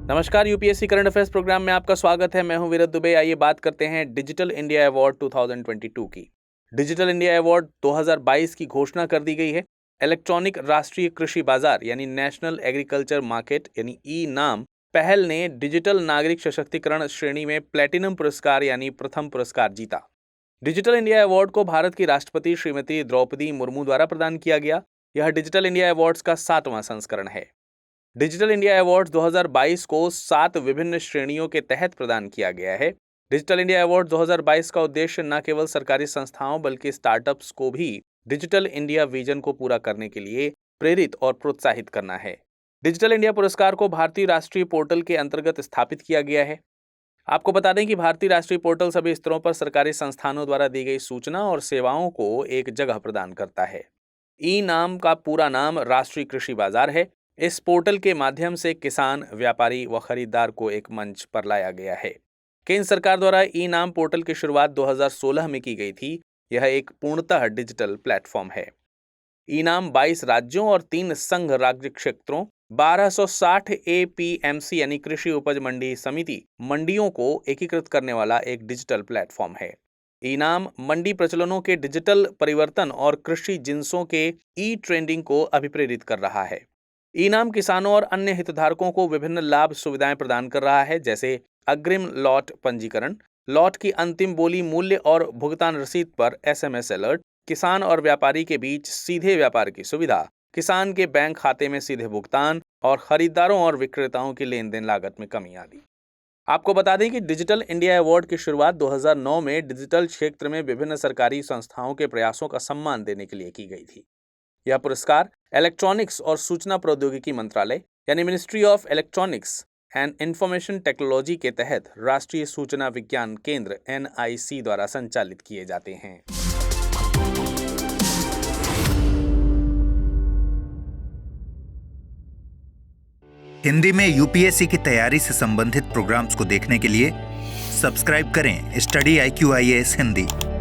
नमस्कार, UPSC current affairs programme में आपका स्वागत है। मैं हूं वीरत दुबे। आइए बात करते हैं डिजिटल इंडिया अवार्ड 2022 की। डिजिटल इंडिया अवार्ड 2022 की घोषणा कर दी गई है। इलेक्ट्रॉनिक राष्ट्रीय कृषि बाजार यानी नेशनल एग्रीकल्चर मार्केट यानी ई नाम पहल ने डिजिटल नागरिक सशक्तिकरण श्रेणी में प्लेटिनम पुरस्कार यानी प्रथम पुरस्कार जीता। डिजिटल इंडिया अवार्ड को भारत की राष्ट्रपति श्रीमती द्रौपदी मुर्मू द्वारा प्रदान किया गया। यह डिजिटल इंडिया अवार्ड्स का 7वां संस्करण है। डिजिटल इंडिया अवार्ड 2022 को 7 विभिन्न श्रेणियों के तहत प्रदान किया गया है। डिजिटल इंडिया अवार्ड 2022 का उद्देश्य न केवल सरकारी संस्थाओं बल्कि स्टार्टअप्स को भी डिजिटल इंडिया विजन को पूरा करने के लिए प्रेरित और प्रोत्साहित करना है। डिजिटल इंडिया पुरस्कार को भारतीय राष्ट्रीय पोर्टल के अंतर्गत स्थापित किया गया है। आपको बता दें कि भारतीय राष्ट्रीय पोर्टल सभी स्तरों पर सरकारी संस्थानों द्वारा दी गई सूचना और सेवाओं को एक जगह प्रदान करता है। ई नाम का पूरा नाम राष्ट्रीय कृषि बाजार है। इस पोर्टल के माध्यम से किसान, व्यापारी व खरीदार को एक मंच पर लाया गया है। केंद्र सरकार द्वारा ई नाम पोर्टल की शुरुआत 2016 में की गई थी। यह एक पूर्णतः डिजिटल प्लेटफॉर्म है। ई नाम 22 राज्यों और 3 संघ राज्य क्षेत्रों 1260 एपीएमसी यानी कृषि उपज मंडी समिति मंडियों को एकीकृत करने वाला एक डिजिटल प्लेटफॉर्म है। ई नाम मंडी प्रचलनों के डिजिटल परिवर्तन और कृषि जिन्सों के ई ट्रेंडिंग को अभिप्रेरित कर रहा है। ई नाम किसानों और अन्य हितधारकों को विभिन्न लाभ सुविधाएं प्रदान कर रहा है, जैसे अग्रिम लॉट पंजीकरण, लॉट की अंतिम बोली मूल्य और भुगतान रसीद पर एसएमएस अलर्ट, किसान और व्यापारी के बीच सीधे व्यापार की सुविधा, किसान के बैंक खाते में सीधे भुगतान और खरीदारों और विक्रेताओं की लेन देन लागत में कमी आदि। आपको बता दें कि डिजिटल इंडिया अवार्ड की शुरुआत 2009 में डिजिटल क्षेत्र में विभिन्न सरकारी संस्थाओं के प्रयासों का सम्मान देने के लिए की गई थी। यह पुरस्कार इलेक्ट्रॉनिक्स और सूचना प्रौद्योगिकी मंत्रालय यानी ministry of electronics and information technology के तहत राष्ट्रीय सूचना विज्ञान केंद्र NIC द्वारा संचालित किए जाते हैं। हिंदी में यूपीएससी की तैयारी से संबंधित प्रोग्राम्स को देखने के लिए सब्सक्राइब करें स्टडी IQ IAS हिंदी।